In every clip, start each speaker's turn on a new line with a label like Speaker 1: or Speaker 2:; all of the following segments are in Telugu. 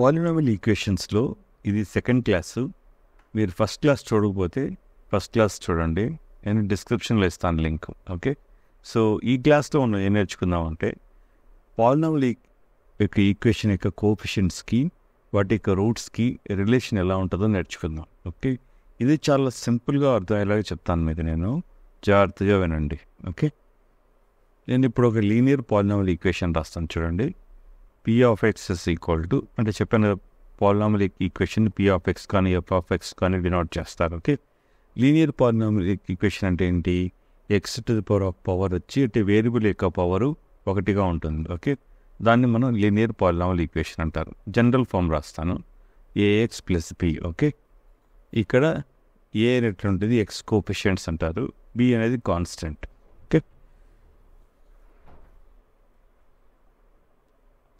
Speaker 1: పాలినామియల్ ఈక్వేషన్స్లో ఇది సెకండ్ క్లాసు. మీరు ఫస్ట్ క్లాస్ చూడకపోతే ఫస్ట్ క్లాస్ చూడండి, నేను డిస్క్రిప్షన్లో ఇస్తాను లింక్. ఓకే, సో ఈ క్లాస్లో మనం ఏం నేర్చుకుందామంటే పాలినామియల్ యొక్క ఈక్వేషన్ యొక్క కోఎఫిషియెంట్స్కి వాటి యొక్క రూట్స్కి రిలేషన్ ఎలా ఉంటుందో నేర్చుకుందాం. ఓకే, ఇది చాలా సింపుల్గా అర్థమయ్యేలాగా చెప్తాను మీకు, నేను జాగ్రత్తగా వినండి. ఓకే, నేను ఇప్పుడు ఒక లీనియర్ పాలినామియల్ ఈక్వేషన్ రాస్తాను చూడండి. P of X is equal to, అంటే చెప్పాను polynomial equation P of X కానీ ఎఫ్ ఆఫ్ ఎక్స్ కానీ డినోట్ చేస్తారు. ఓకే, లీనియర్ పాలినామియల్ ఈక్వేషన్ అంటే ఏంటి? X to the power of power వచ్చి అంటే వేరియబుల్ యొక్క పవరు ఒకటిగా ఉంటుంది. ఓకే, దాన్ని మనం లీనియర్ పాలినామియల్ ఈక్వేషన్ అంటారు. జనరల్ ఫామ్ రాస్తాను, ఏఎక్స్ ప్లస్ బి. ఓకే, ఇక్కడ ఏ అనేటువంటిది ఎక్స్ కోఎఫిషియెంట్స్ అంటారు, బి అనేది కాన్స్టెంట్. ఓకే,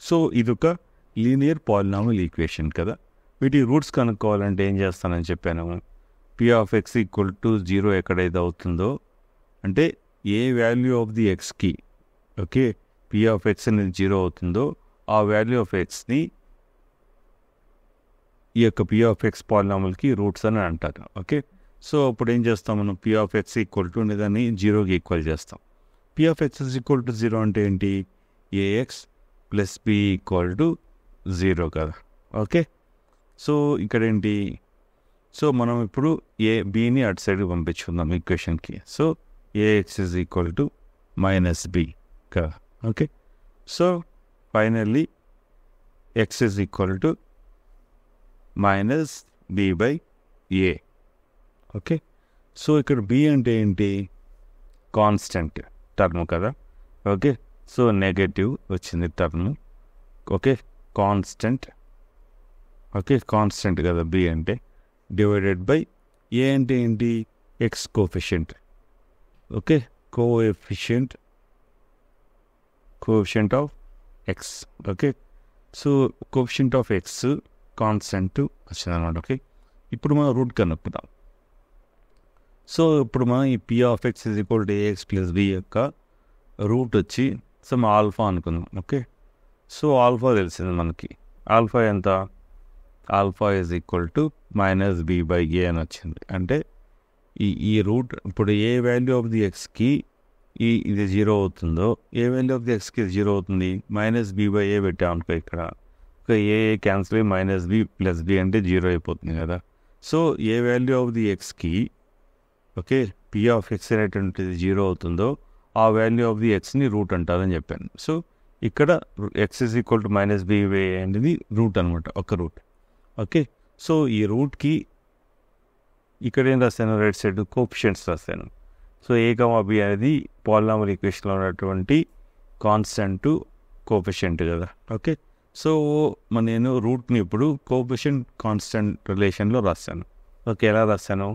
Speaker 1: సో ఇదొక లీనియర్ పాలినామియల్ ఈక్వేషన్ కదా. వీటి రూట్స్ కనుక్కోవాలంటే ఏం చేస్తానని చెప్పాను, P of X equal to 0 ఎక్కడైతే అవుతుందో, అంటే ఏ వాల్యూ ఆఫ్ ది ఎక్స్కి, ఓకే, పీ ఆఫ్ ఎక్స్ అనేది 0 అవుతుందో ఆ వాల్యూ ఆఫ్ ఎక్స్ని ఈ యొక్క పీ ఆఫ్ ఎక్స్ పాలినామియల్కి రూట్స్ అని అంటారు. ఓకే, సో అప్పుడు ఏం చేస్తాం మనం, P of X equal to దాన్ని 0కి ఈక్వల్ చేస్తాం. P of X is equal to 0 అంటే ఏంటి? AX plus B equal to 0 కదా. ఓకే, సో ఇక్కడ ఏంటి, సో మనం ఇప్పుడు బిని అటు సైడ్కి పంపించుకుందాం ఈక్వేషన్కి. So a x is equal to minus b కదా. Okay, so finally x is equal to minus B by a. Okay, so ఇక్కడ బి అంటే ఏంటి? కాన్స్టెంట్ టర్మ్ కదా. ఓకే, సో నెగటివ్ వచ్చింది term. Okay, constant. Okay, constant కదా బి అంటే, డివైడెడ్ బై ఏ అంటే ఏంటి? X coefficient. Okay, coefficient of x. Okay, so coefficient of x constant వచ్చిందన్నమాట. ఓకే, ఇప్పుడు మనం రూట్ కనుక్కుందాం. సో ఇప్పుడు మనం ఈ P of x is equal to a x plus b యొక్క రూట్ వచ్చి సమ్ ఆల్ఫా అనుకుందాం. ఓకే, సో ఆల్ఫా తెలిసింది మనకి. ఆల్ఫా ఎంత? Alpha is equal to minus B by ఏ అని వచ్చింది. అంటే ఈ రూట్ ఇప్పుడు ఏ వాల్యూ ఆఫ్ ది ఎక్స్కి ఇది 0 అవుతుందో, ఏ వాల్యూ ఆఫ్ ది ఎక్స్కి 0 అవుతుంది, మైనస్ బి బై ఏ పెట్టామనుకో ఇక్కడ. ఒక ఏ క్యాన్సిల్ అయ్యి మైనస్ బి ప్లస్ బి అంటే 0 అయిపోతుంది కదా. సో ఏ వాల్యూ ఆఫ్ ది ఎక్స్కి, ఓకే, పీ ఆఫ్ ఎక్స్ అనేటువంటిది 0 అవుతుందో ఆ వాల్యూ ఆఫ్ ది ఎక్స్ని రూట్ అంటారని చెప్పాను. సో ఇక్కడ x is equal to minus B by ఏ అనేది రూట్ అనమాట, ఒక రూట్. ఓకే, సో ఈ రూట్కి ఇక్కడ ఏం రాశాను, రైట్ సైడ్ కోఎఫిషియెంట్స్ రాశాను. సో ఏ కామా బి అనేది పాలినామియల్ ఈక్వేషన్లో ఉన్నటువంటి కాన్స్టెంట్ కోఎఫిషియెంట్ కదా. ఓకే, సో నేను రూట్ని ఇప్పుడు కోఎఫిషియెంట్ కాన్స్టెంట్ రిలేషన్లో రాశాను. ఓకే, ఎలా రాశాను?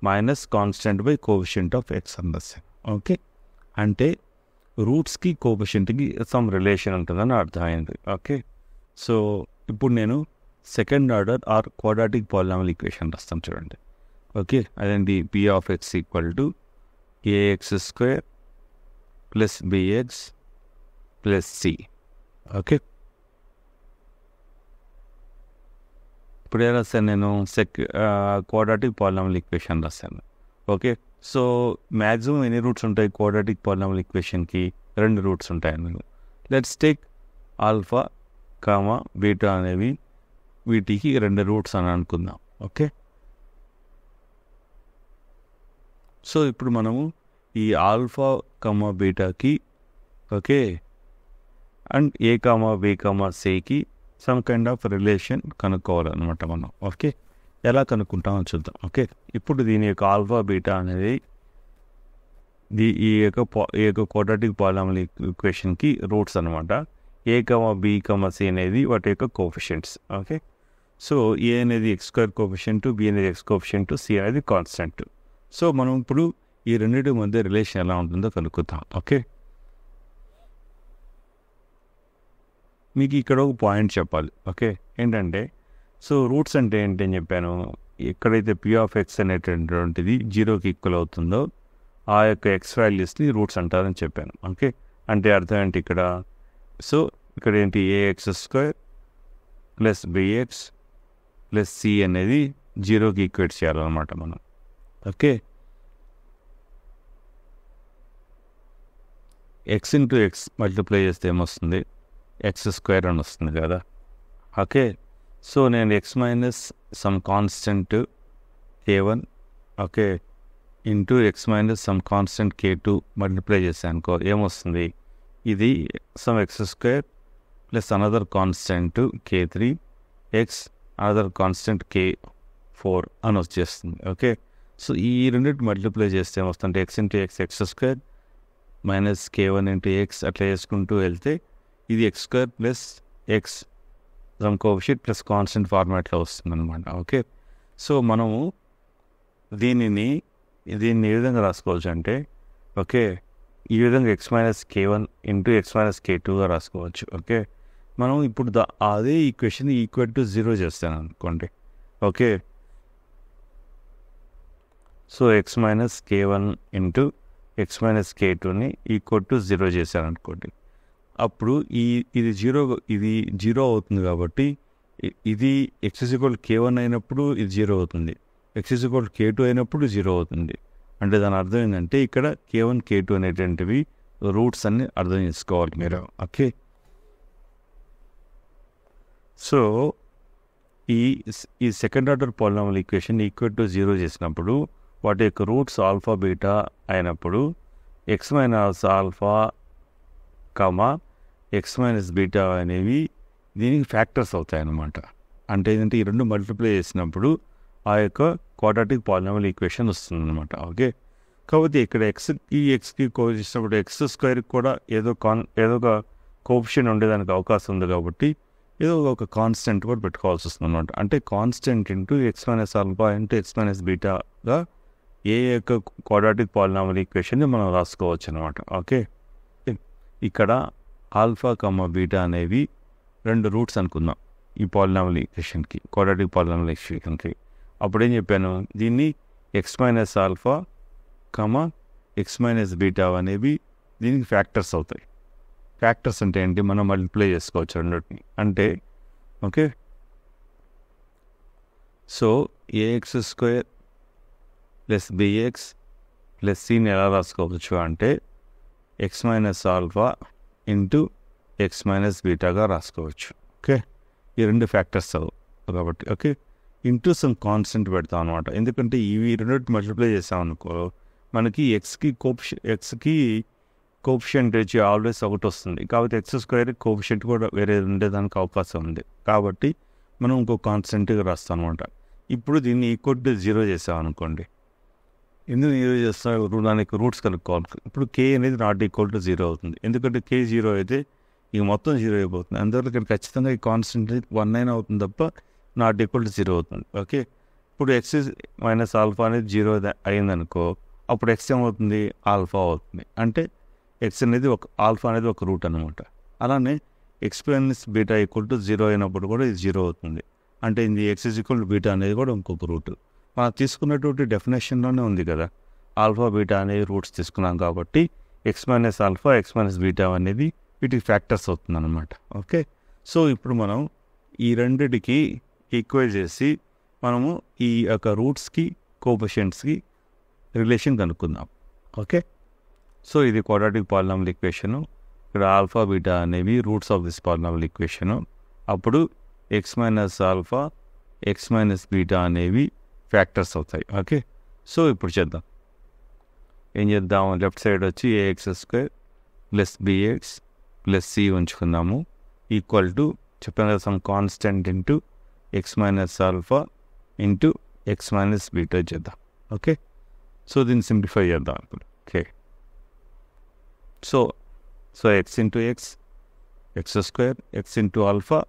Speaker 1: Minus constant by coefficient of X అని రాశాను. ఓకే, అంటే రూట్స్కి కోఎఫిషియెంట్కి సమ్ రిలేషన్ ఉంటుందని అర్థమైంది. ఓకే, సో ఇప్పుడు నేను second order or quadratic polynomial equation రాస్తాను చూడండి. ఓకే, అదేంటి? P of X equal to AX square plus bx plus C. Okay, ఇప్పుడు ఏం రాస్తాను నేను? క్వాడ్రాటిక్ పాలినామియల్ ఈక్వేషన్ రాస్తాను. ఓకే, సో మ్యాక్సిమం ఎన్ని రూట్స్ ఉంటాయి క్వాడ్రాటిక్ పాలినామియల్ ఈక్వేషన్కి? 2 రూట్స్ ఉంటాయి. Let's take alpha comma beta అనేవి వీటికి 2 రూట్స్ అని అనుకుందాం. ఓకే, సో ఇప్పుడు మనము ఈ ఆల్ఫా కామా బీటాకి, okay, and a comma b comma సికి సమ్ కైండ్ ఆఫ్ రిలేషన్ కనుక్కోవాలన్నమాట మనం. ఓకే, ఎలా కనుక్కుంటామో చూద్దాం. ఓకే, ఇప్పుడు దీని యొక్క ఆల్ఫా బీటా అనేది ఈ యొక్క క్వాడ్రాటిక్ పాలినామియల్ ఈక్వేషన్కి రూట్స్ అనమాట. ఏ కామా బి కామా సి అనేది వాటి యొక్క కోఎఫిషియెంట్స్. ఓకే, సో ఏ అనేది ఎక్స్ స్క్వేర్ కోఎఫిషియెంట్, బి అనేది ఎక్స్ కోఎఫిషియెంట్, సి అనేది కాన్స్టెంట్. సో మనం ఇప్పుడు ఈ రెండింటి మధ్య రిలేషన్ ఎలా ఉంటుందో కనుక్కుందాం. ఓకే, మీకు ఇక్కడ ఒక పాయింట్ చెప్పాలి. ఓకే, ఏంటంటే సో రూట్స్ అంటే ఏంటి అని చెప్పాను, ఎక్కడైతే పీ ఆఫ్ ఎక్స్ అనేటటువంటిది 0కి ఈక్వల్ అవుతుందో ఆ యొక్క ఎక్స్ వాల్యూస్ని రూట్స్ అంటారని చెప్పాను. ఓకే, అంటే అర్థం ఏంటి ఇక్కడ? సో ఇక్కడ ఏంటి? AX square plus bx plus C అనేది 0కి ఈక్వేట్ చేయాలన్నమాట మనం. Okay, X into X multiply చేస్తే ఏమొస్తుంది, x² అని వస్తుంది కదా. ఓకే, సో నేను X minus some constant k1 okay into X minus some constant k2 multiply చేశాను అనుకో, ఏమొస్తుంది, ఇది some x² plus another constant k3 X another constant k4 అని వచ్చేస్తుంది. ఓకే, సో ఈ రెండింటి మల్టిప్లై చేస్తే ఏమొస్తుందంటే x into x x² minus k1 into x అట్లా వేసుకుంటూ వెళ్తే ఇది x² plus x some coefficient plus constant ఫార్మాట్లో వస్తుంది అనమాట. ఓకే, సో మనము దీన్ని ఏ విధంగా రాసుకోవచ్చు అంటే, ఓకే, ఈ విధంగా x minus k1 into X minus k2గా రాసుకోవచ్చు. ఓకే, మనం ఇప్పుడు అదే ఈక్వేషన్ ఈక్వల్ టు 0 చేస్తాను అనుకోండి. Okay, so x minus k1 into X minus k2ని ఈక్వల్ టు 0 చేశాను అనుకోండి. అప్పుడు ఇది జీరో అవుతుంది కాబట్టి ఇది x=k1 అయినప్పుడు ఇది 0 అవుతుంది, x=k2 అయినప్పుడు 0 అవుతుంది. అంటే దాని అర్థం ఏంటంటే ఇక్కడ k1 k2 అనేటువంటివి రూట్స్ అన్ని అర్థం చేసుకోవాలి మీరు. ఓకే, సో ఈ second order polynomial equation equal to 0 చేసినప్పుడు వాటి యొక్క రూట్స్ ఆల్ఫా బీటా అయినప్పుడు X minus alpha x minus beta అనేవి దీనికి ఫ్యాక్టర్స్ అవుతాయి అన్నమాట. అంటే ఏంటంటే ఈ రెండు మల్టిప్లై చేసినప్పుడు ఆ యొక్క క్వాడ్రాటిక్ పాలినామియల్ ఈక్వేషన్ వస్తుంది అనమాట. ఓకే, కాబట్టి ఇక్కడ ఎక్స్కి చేసినప్పుడు x² కూడా ఏదో ఒక కోఎఫిషియంట్ ఉండేదానికి అవకాశం ఉంది కాబట్టి ఏదో ఒక కాన్స్టెంట్ కూడా పెట్టుకోవాల్సి వస్తుంది అనమాట. అంటే constant into X minus alpha into X minus బీటాగా ఏ యొక్క క్వాడ్రాటిక్ పాలినామియల్ ఈక్వేషన్ని మనం రాసుకోవచ్చు అనమాట. ఓకే, ఇక్కడ ఆల్ఫా బీటా అనేవి రెండు రూట్స్ అనుకుందాం ఈ పాలినామియల్ ఈక్వేషన్కి, క్వాడ్రాటిక్ పాలినామియల్ ఈక్వేషన్కి. అప్పుడు ఏం చెప్పాను, దీన్ని X minus alpha x minus beta అనేవి దీనికి ఫ్యాక్టర్స్ అవుతాయి. ఫ్యాక్టర్స్ అంటే ఏంటి, మనం మల్టిప్లై చేసుకోవచ్చు రెండింటిని. అంటే okay, so ax² plus bx plus cని ఎలా రాసుకోవచ్చు అంటే x minus alpha into X minus బీటాగా రాసుకోవచ్చు. ఓకే, ఈ రెండు ఫ్యాక్టర్స్ కాబట్టి. ఓకే, ఇంటూ సమ్ కాన్స్టెంట్ పెడతాం అనమాట. ఎందుకంటే ఇవి రెండింటి మల్టిప్లై చేసాం అనుకో మనకి ఎక్స్కి కోఎఫిషియంట్ వచ్చి ఆల్వేస్ ఒకటి వస్తుంది. కాబట్టి x² కోఎఫిషియంట్ కూడా వేరే ఉండేదానికి అవకాశం ఉంది. కాబట్టి మనం ఇంకో కాన్స్టెంట్గా రాస్తాం అనమాట. ఇప్పుడు దీన్ని ఈక్వల్ టు 0 చేసాం అనుకోండి. ఎందుకు 0 చేస్తాం, దానికి రూట్స్ కనుక్కోవాలి. ఇప్పుడు k అనేది నాట్ ఈక్వల్ టు 0 అవుతుంది. ఎందుకంటే k 0 అయితే ఇక మొత్తం 0 అయిపోతుంది. అందువల్ల ఇక్కడ ఖచ్చితంగా ఈ కాన్స్టెంట్ 1 అవుతుంది తప్ప నాట్ ఈక్వల్ టు 0 అవుతుంది. ఓకే, ఇప్పుడు ఎక్స్ మైనస్ ఆల్ఫా అనేది 0 అయిందనుకో, అప్పుడు ఎక్స్ ఏమవుతుంది, ఆల్ఫా అవుతుంది. అంటే ఎక్స్ అనేది ఆల్ఫా అనేది ఒక రూట్ అనమాట. అలానే X minus beta equal to 0 అయినప్పుడు కూడా ఇది 0 అవుతుంది. అంటే ఇది x= బీటా అనేది కూడా ఇంకొక రూట్. మనం తీసుకున్నటువంటి డెఫినేషన్లోనే ఉంది కదా, ఆల్ఫా బీటా అనేది రూట్స్ తీసుకున్నాం కాబట్టి X minus alpha x minus beta అనేది వీటికి ఫ్యాక్టర్స్ అవుతుంది అనమాట. ఓకే, సో ఇప్పుడు మనం ఈ రెండిటికి ఈక్వల్ చేసి మనము ఈ యొక్క రూట్స్కి కోఎఫిషియంట్స్కి రిలేషన్ కనుక్కుందాం. ఓకే, సో ఇది క్వాడ్రాటిక్ పాలినామియల్ ఈక్వేషను. ఇక్కడ ఆల్ఫా బీటా అనేవి roots of this polynomial equation. అప్పుడు x minus alpha x minus beta అనేవి ఫ్యాక్టర్స్ అవుతాయి. ఓకే, సో ఇప్పుడు చేద్దాం. ఏం చేద్దాం, లెఫ్ట్ సైడ్ వచ్చి ax² plus bx plus c ఉంచుకుందాము. ఈక్వల్ టు చెప్పాను కదా, some constant into X minus alpha into X minus beta చేద్దాం. ఓకే, సో దీన్ని సింప్లిఫై చేద్దాం ఇప్పుడు. Okay, so X into x x² X into alpha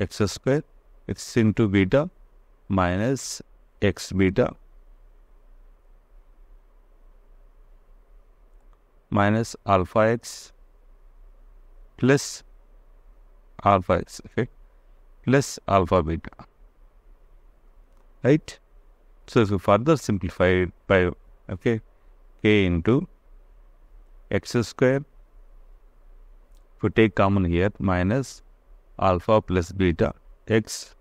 Speaker 1: x² X into beta minus X beta minus alpha X plus alpha X. Okay, plus alpha beta. Right, so if you further simplify it by k into x², if you take common here, minus alpha plus beta x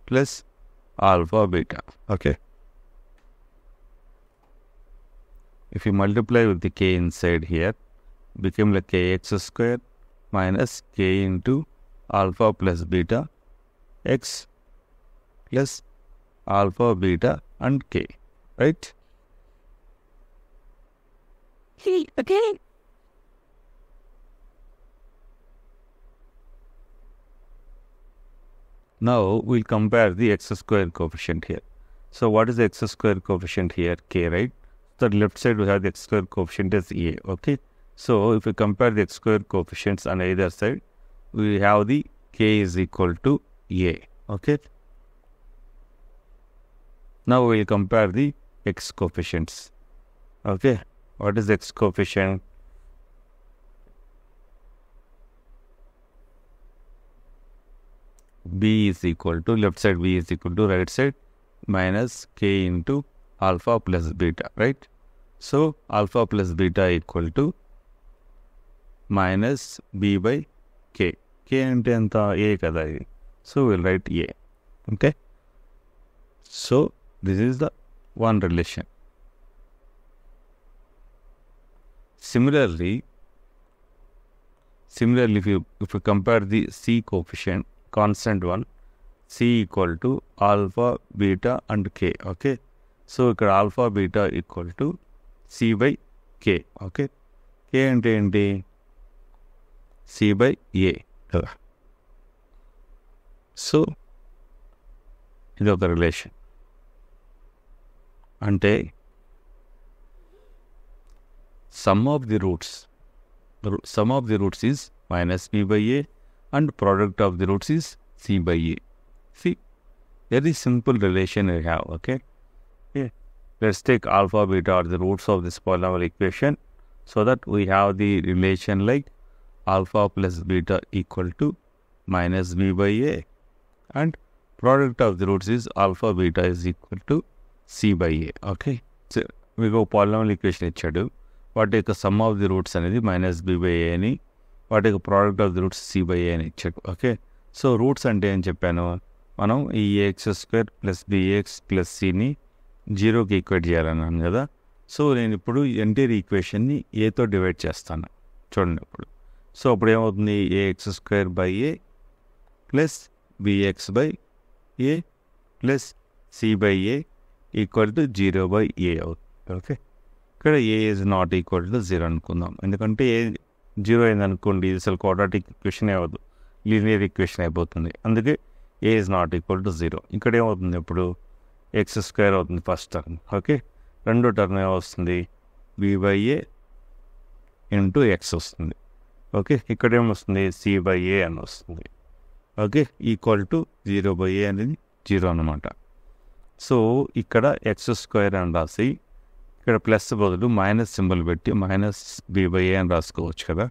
Speaker 1: plus alpha beta. Okay. If you multiply with the k inside here, become like kx square minus k into alpha plus beta x plus alpha beta and k, right?
Speaker 2: Okay.
Speaker 1: Now we'll compare the x square coefficient here. So what is the x square coefficient here? K, right? So the left side we have the x square coefficient as a. Okay. So if we compare the x square coefficients on either side, we have the k is equal to a. Okay. Now we will compare the x coefficients. Okay. What is x coefficient? B is equal to, left side B is equal to right side minus k into alpha plus beta, right? So alpha plus beta equal to minus b by k. K ante anta a kada idi. So we'll write a. Okay. So this is the one relation. Similarly, if you compare the c coefficient, constant one, c equal to alpha, beta and k. Okay. So ఇక్కడ alpha, beta equal to c by k. Okay. K అంటే ఏంటి? c by a. సో ఇది ఒక రిలేషన్. అంటే sum of the roots is minus b by a and product of the roots is c by a. See, very simple relation we have. Okay. Yeah. Let's take alpha, beta are the roots of this polynomial equation, so that we have the relation like alpha plus beta equal to minus b by a and product of the roots is alpha beta is equal to c by a. Okay. So we go polynomial equation ichadu. వాటి యొక్క సమ్ ఆఫ్ ది రూట్స్ అనేది మైనస్ బి బై ఏ అని, వాటి యొక్క product of the roots c by ఏ అని ఇచ్చాడు. ఓకే. సో రూట్స్ అంటే ఏం చెప్పాను, మనం ఈ a x square plus bx plus సిని జీరోకి ఈక్వేట్ చేయాలన్నాను కదా. సో నేను ఇప్పుడు ఎంటైర్ ఈక్వేషన్ని ఏతో డివైడ్ చేస్తాను చూడండి ఇప్పుడు. సో అప్పుడు ఏమవుతుంది, a x square by a plus b x by a plus c by a equal to 0 by a అవుతుంది. ఓకే. ఇక్కడ a is not equal to 0 అనుకుందాం. ఎందుకంటే ఏ 0 అయిందనుకోండి ఇది అసలు క్వాడ్రాటిక్ ఈక్వేషన్ అవ్వదు, లీనియర్ ఈక్వేషన్ అయిపోతుంది. అందుకే a is not equal to 0. ఇక్కడ ఏమవుతుంది, ఇప్పుడు ఎక్స్ స్క్వేర్ అవుతుంది ఫస్ట్ టర్మ్. ఓకే. రెండో టర్మ్ ఏమొస్తుంది, b by a into x వస్తుంది. ఓకే. ఇక్కడ ఏమొస్తుంది, సి బై ఏ అని వస్తుంది. ఓకే. ఈక్వల్ టు 0 బై ఏ అనేది 0 అనమాట. సో ఇక్కడ ఎక్స్ స్క్వేర్ అని రాసి ఇక్కడ ప్లస్ బదులు మైనస్ సింబల్ పెట్టి మైనస్ బి బై ఏ అని రాసుకోవచ్చు కదా.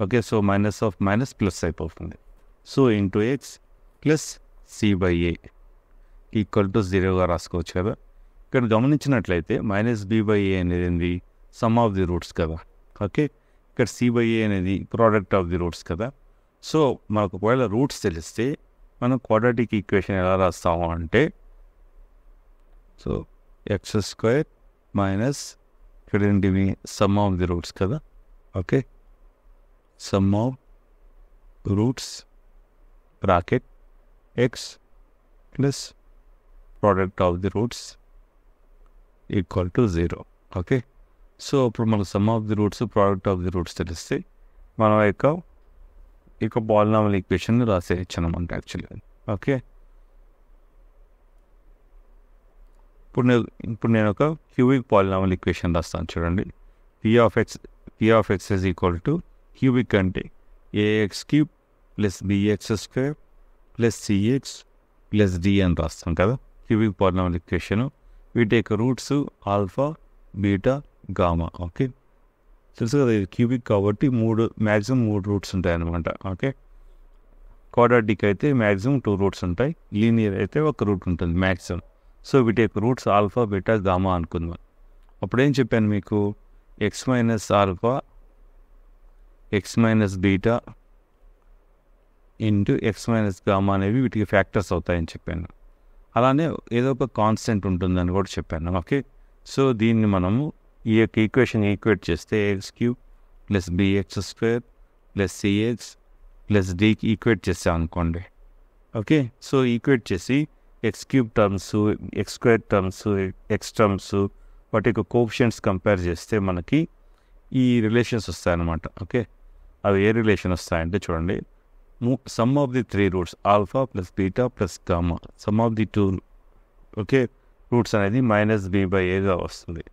Speaker 1: Okay. So minus of minus plus అయిపోతుంది. So into x plus c by a equal to 0గా రాసుకోవచ్చు కదా. ఇక్కడ గమనించినట్లయితే మైనస్ బి బై ఏ అనేది ఏంది, సమ్ ఆఫ్ ది రూట్స్ కదా. ఓకే. ఇక్కడ సి బై ఏ అనేది ప్రోడక్ట్ ఆఫ్ ది రూట్స్ కదా. సో మనకు ఒకవేళ రూట్స్ తెలిస్తే మనం క్వాడ్రాటిక్ ఈక్వేషన్ ఎలా రాస్తాము అంటే, సో ఎక్స్ స్క్వేర్ మైనస్ ఇక్కడ ఏంటివి సమ్ ఆఫ్ ది రూట్స్ కదా. Okay. Some of roots bracket X plus product of the roots equal to 0. Okay. So ఇప్పుడు మనకు some of the roots product of the roots తెలిస్తే మనం ఇక పాలినామియల్ ఈక్వేషన్ రాసేయచ్చు అనమాట యాక్చువల్గా. ఓకే. ఇప్పుడు నేను ఒక క్యూబిక్ పాలినామియల్ ఈక్వేషన్ రాస్తాను చూడండి. P of X is equal to, cubic అంటే a x cube plus b x square plus c x plus d అని రాస్తాం కదా క్యూబిక్ పాలినామియల్ ఈక్వేషన్. వీటి యొక్క రూట్స్ ఆల్ఫా, బీటా, గామా. ఓకే. తెలుసు కదా ఇది క్యూబిక్ కాబట్టి మ్యాక్సిమం 3 రూట్స్ ఉంటాయి అన్నమాట. ఓకే. క్వాడ్రాటిక్ అయితే మ్యాక్సిమం 2 రూట్స్ ఉంటాయి, లీనియర్ అయితే 1 రూట్ ఉంటుంది మ్యాక్సిమం. సో వీటి యొక్క రూట్స్ ఆల్ఫా, బీటా, గామా అనుకుందాం. అప్పుడేం చెప్పాను మీకు, X minus alpha, x minus beta into X minus gamma అనేవి వీటికి ఫ్యాక్టర్స్ అవుతాయని చెప్పాను. అలానే ఏదో ఒక కాన్స్టెంట్ ఉంటుందని కూడా చెప్పాను. ఓకే, సో దీన్ని మనము ఈ యొక్క ఈక్వేషన్ ఈక్వేట్ చేస్తే a x cube plus b x square plus c x plus డికి ఈక్వేట్ చేసాం అనుకోండి. ఓకే, సో ఈక్వేట్ చేసి x cube terms, x square terms, x terms వాటి యొక్క కోఎఫిషియంట్స్ కంపేర్ చేస్తే మనకి ఈ రిలేషన్స్ వస్తాయన్నమాట. ఓకే, అవి ఏ రిలేషన్ వస్తాయంటే చూడండి, sum of the 3 roots alpha plus beta plus gamma, sum of the 2 okay roots అనేది మైనస్ బి బై ఏగా వస్తుంది.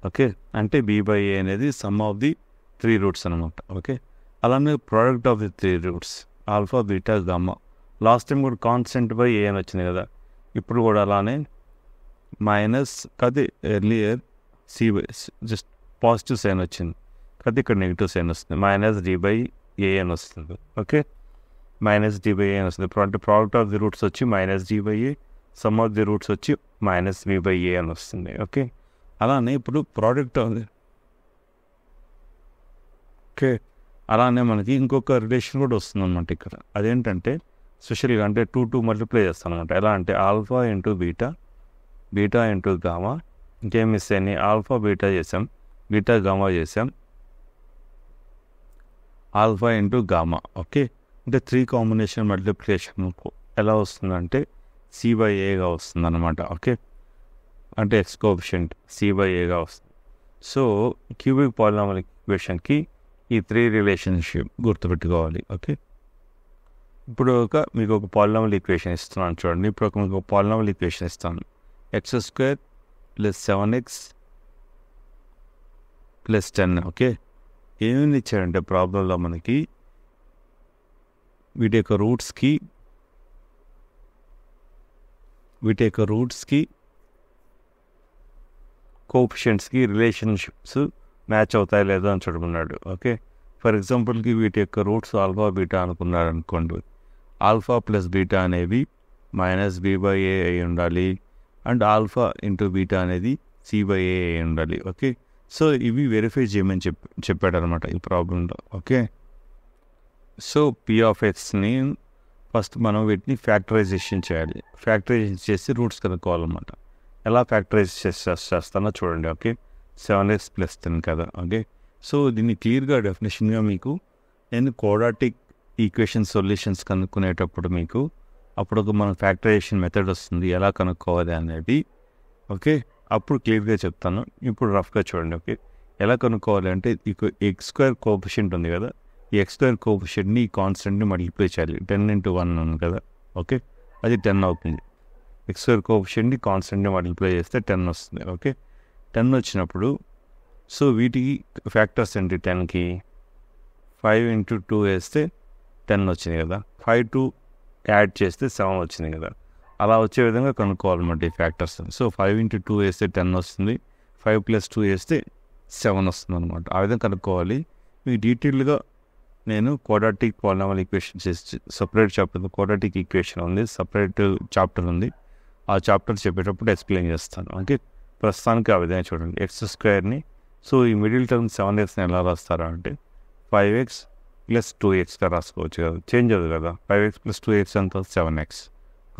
Speaker 1: ఓకే, అంటే బి బై ఏ అనేది సమ్ ఆఫ్ ది 3 రూట్స్ అనమాట. ఓకే, అలానే product of the 3 roots alpha beta gamma, last time కూడా కాన్స్టెంట్ బై ఏ అని వచ్చింది కదా, ఇప్పుడు కూడా అలానే మైనస్ అది earlier C by just positive sign వచ్చింది కదా, ఇక్కడ నెగిటివ్ సైన్ వస్తుంది, మైనస్ డి బై ఏ అని వస్తుంది. ఓకే, మైనస్ డి బై ఏ అని వస్తుంది. ప్రోడక్ట్ ఆఫ్ ది రూట్స్ వచ్చి minus D by A, sum of the roots వచ్చి మైనస్ బి బై ఏ అని వస్తుంది. ఓకే, అలానే ఇప్పుడు ప్రోడక్ట్ ఆఫ్ ది ఓకే అలానే మనకి ఇంకొక రిలేషన్ కూడా వస్తుంది అనమాట ఇక్కడ. అదేంటంటే స్పెషల్గా అంటే 2 మల్టిప్లై చేస్తాను అనమాట. ఎలా అంటే alpha into beta, beta into gamma, ఇంకేం మిస్ అయ్యి ఆల్ఫా బీటా చేసాం, బీటా గామా చేసాం, ఆల్ఫా ఇంటూ గామా. ఓకే, అంటే 3 కాంబినేషన్ మల్టిప్లికేషన్ ఎలా వస్తుందంటే సి బై ఏగా వస్తుంది అనమాట. ఓకే, అంటే ఎక్స్ కోఎఫిషియంట్ సి బై ఏగా వస్తుంది. సో క్యూబిక్ పాలినామియల్ ఈక్వేషన్కి ఈ 3 రిలేషన్షిప్ గుర్తుపెట్టుకోవాలి. ఓకే, ఇప్పుడు మీకు ఒక పాలినామియల్ ఈక్వేషన్ ఇస్తున్నాను చూడండి. ఇప్పుడు మీకు ఒక పాలినామియల్ ఈక్వేషన్ ఇస్తాను, X square plus 7x plus 10. Okay, ఏమేమి ఇచ్చారంటే ప్రాబ్లంలో మనకి వీటి యొక్క రూట్స్కి కోఎఫిషియంట్స్కి రిలేషన్షిప్స్ మ్యాచ్ అవుతాయి లేదా అని చూడమన్నాడు. ఓకే, ఫర్ ఎగ్జాంపుల్కి వీటి యొక్క రూట్స్ ఆల్ఫా బీటా అనుకున్నారు అనుకోండి, ఆల్ఫా ప్లస్ బీటా అనేవి మైనస్ బి బై ఏ అయి ఉండాలి, అండ్ ఆల్ఫా ఇంటూ బీటా అనేది సి బై ఏ అయి ఉండాలి. ఓకే, సో ఇవి వెరిఫై చేయమని చెప్పాడు అనమాట ఈ ప్రాబ్లంలో. ఓకే, సో పి ఆఫ్ ఎక్స్ని ఫస్ట్ మనం వీటిని ఫ్యాక్టరైజేషన్ చేయాలి. ఫ్యాక్టరైజేషన్ చేసి రూట్స్ కనుక్కోవాలన్నమాట. ఎలా ఫ్యాక్టరైజ్ చేస్తానో చూడండి. ఓకే, 7x ప్లస్ 10 కదా. ఓకే, సో దీన్ని క్లియర్గా డెఫినేషన్గా మీకు నేను క్వాడ్రాటిక్ ఈక్వేషన్ సొల్యూషన్స్ కనుక్కునేటప్పుడు మీకు అప్పుడు మన ఫ్యాక్టరైజేషన్ మెథడ్ వస్తుంది, ఎలా కనుక్కోవాలి అనేది. ఓకే, అప్పుడు క్లియర్గా చెప్తాను. ఇప్పుడు రఫ్గా చూడండి. ఓకే, ఎలా కనుక్కోవాలి అంటే ఎక్స్ స్క్వేర్ కోఎఫిషియంట్ ఉంది కదా, ఈ ఎక్స్ స్క్వేర్ కోఎఫిషియంట్ని ఈ కాన్స్టెంట్ని మల్టిప్లై చేయాలి. 10 into 1 ఉంది కదా. ఓకే, అది 10 అవుతుంది. ఎక్స్ స్క్వేర్ కోఎఫిషియంట్ని కాన్స్టెంట్ని మల్టిప్లై చేస్తే 10 వస్తుంది. ఓకే, 10 వచ్చినప్పుడు సో వీటికి ఫ్యాక్టర్స్ ఏంటి, 10కి 5 into 2 వేస్తే 10 వచ్చింది కదా, 5 2 యాడ్ చేస్తే 7 వచ్చింది కదా. అలా వచ్చే విధంగా కనుక్కోవాలన్నమాట ఈ ఫ్యాక్టర్స్. సో 5 into 2 వేస్తే 10 వస్తుంది, 5 + 2 వేస్తే 7 వస్తుంది అనమాట. ఆ విధంగా కనుక్కోవాలి. మీకు డీటెయిల్గా నేను క్వాడ్రాటిక్ పాలినామియల్ ఈక్వేషన్ చేసి సపరేట్ చాప్టర్ క్వాడ్రాటిక్ ఈక్వేషన్ ఉంది, సపరేట్ చాప్టర్ ఉంది. ఆ చాప్టర్ చెప్పేటప్పుడు ఎక్స్ప్లెయిన్ చేస్తాను. ఓకే, ప్రస్తుతానికి ఆ విధంగా చూడండి. ఎక్స్ స్క్వేర్ని సో ఈ మిడిల్ టర్మ్ 7xని ఎలా రాస్తారా అంటే 5x + 2xగా రాసుకోవచ్చు కదా, చేంజ్ అవుతుంది కదా. 5x + 2x అంత 7x.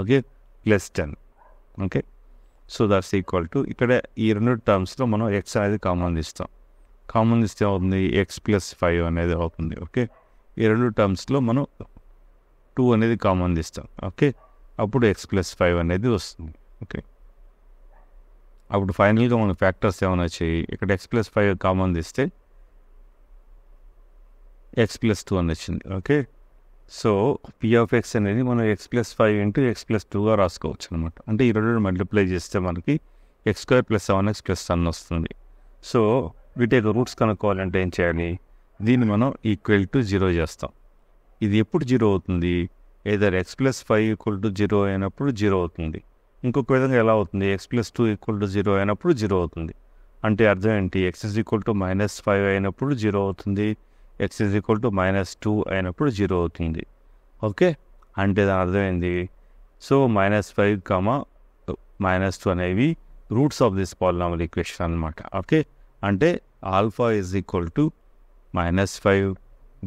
Speaker 1: Okay, plus 10. Okay, so that's equal to ఇక్కడ ఈ 2 టర్మ్స్లో మనం x అనేది కామన్ తీస్తాం. కామన్ తీస్తే అవుతుంది x + 5 అనేది అవుతుంది. ఓకే, ఈ 2 టర్మ్స్లో మనం 2 అనేది కామన్ తీస్తాం. ఓకే, అప్పుడు x + 5 అనేది వస్తుంది. ఓకే, అప్పుడు ఫైనల్గా మన ఫ్యాక్టర్స్ ఏమైనా వచ్చాయి, ఇక్కడ x + 5 కామన్ తీస్తే x + 2 అని వచ్చింది. Okay, so p of x అనేది మనం x + 5 × x + 2గా రాసుకోవచ్చు అనమాట. అంటే ఈ 2 మల్టిప్లై చేస్తే మనకి x² + 7x + 10 వస్తుంది. సో వీటి యొక్క రూట్స్ కనుక్కోవాలంటే ఏం చేయాలి, దీన్ని మనం ఈక్వల్ టు 0 చేస్తాం. ఇది ఎప్పుడు 0 అవుతుంది, ఏదర్ x + 5 = 0 అయినప్పుడు 0 అవుతుంది. ఇంకొక విధంగా ఎలా అవుతుంది, x + 2 = 0 అయినప్పుడు 0 అవుతుంది. అంటే అర్థం ఏంటి, x = -5 అయినప్పుడు 0 అవుతుంది, x -2 అయినప్పుడు 0 అవుతుంది. ఓకే, అంటే దాని అర్థమైంది. సో -5, -2 అనేవి roots of this polynomial equation అనమాట. ఓకే, అంటే ఆల్ఫా = -5,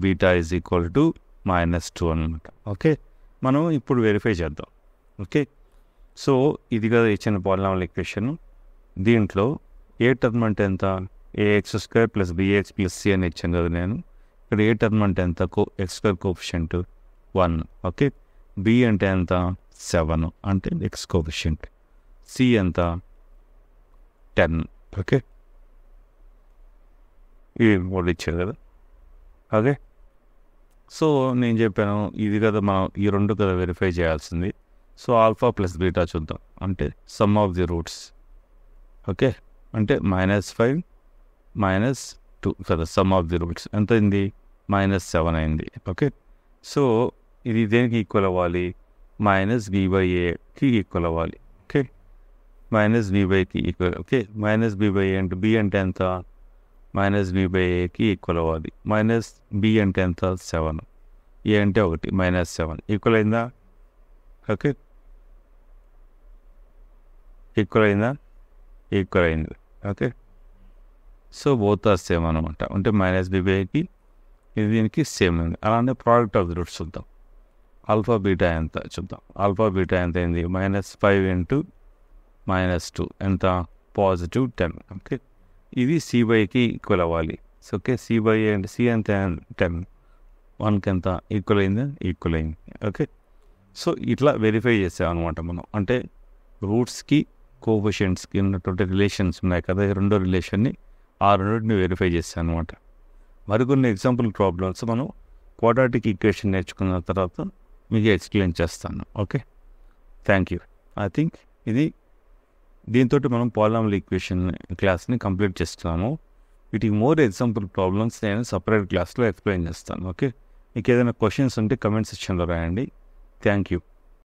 Speaker 1: బీటా = -2 అనమాట. ఓకే, మనం ఇప్పుడు వెరిఫై చేద్దాం. ఓకే, సో ఇది కదా ఇచ్చిన పాలినామియల్ ఈక్వేషన్. దీంట్లో ఏ టర్మ్ అంటే ఎంత, ax² + bx + c అని ఇచ్చాను కదా నేను. ఇక్కడ ఏ టర్మ్ అంటే ఎంత, x² కోఎఫిషియంట్ 1. ఓకే, b అంటే ఎంత 7 అంటే x కోఎఫిషియంట్, c ఎంత 10. ఓకే, ఇవి కూడా ఇచ్చారు కదా. ఓకే, సో నేను చెప్పాను ఇది కదా మనం ఈ రెండు కదా వెరిఫై చేయాల్సింది. సో ఆల్ఫా ప్లస్ బీటా చూద్దాం, అంటే some of the roots. Okay, అంటే -5 -2 కదా సమ్ ఆఫ్ ది రూట్స్ ఎంత అయింది, -7 అయింది. ఓకే, సో ఇది దేనికి ఈక్వల్ అవ్వాలి, -b/aకి ఈక్వల్ అవ్వాలి. ఓకే, -b/కి ఈక్వల్. ఓకే, -b/a అంటే b అంటే ఎంత, -b/aకి ఈక్వల్ అవ్వాలి. -b అంటే ఎంత 7, a అంటే 1, -7 ఈక్వల్ అయిందా. ఓకే, ఈక్వల్ అయిందా, ఈక్వల్ అయింది. Okay, so both are same అనమాట. అంటే -b/aకి ఇది దీనికి సేమ్ ఉంది. అలానే ప్రోడక్ట్ ఆఫ్ ది రూట్స్ చూద్దాం. ఆల్ఫా బీటా ఎంత చూద్దాం. ఆల్ఫా బీటా ఎంత అయింది, -5 × -2 ఎంత, +10. ఓకే, ఇది c/కి ఈక్వల్ అవ్వాలి. సో ఓకే, c/a అంటే c ఎంత 10, 1కి ఎంత ఈక్వల్ అయిందా, ఈక్వల్ అయింది. ఓకే, సో ఇట్లా వెరిఫై చేసాం అనమాట మనం. అంటే రూట్స్కి కోఎఫిషియంట్స్కి ఉన్నటువంటి రిలేషన్స్ ఉన్నాయి కదా, ఈ రెండో రిలేషన్ని ఆ రెండింటిని వెరిఫై చేసాను అనమాట. మరికొన్ని ఎగ్జాంపుల్ ప్రాబ్లమ్స్ మనం క్వాడ్రాటిక్ ఈక్వేషన్ నేర్చుకున్న తర్వాత మీకు ఎక్స్ప్లెయిన్ చేస్తాను. Okay, thank you. I think ఇది దీంతో మనం పాలినామియల్ ఈక్వేషన్ క్లాస్ని కంప్లీట్ చేస్తున్నాము. వీటికి మోర్ ఎగ్జాంపుల్ ప్రాబ్లమ్స్ నేను సపరేట్ క్లాస్లో ఎక్స్ప్లెయిన్ చేస్తాను. ఓకే, మీకు ఏదైనా క్వశ్చన్స్ ఉంటే కమెంట్ సెక్షన్లో రాయండి. Thank you.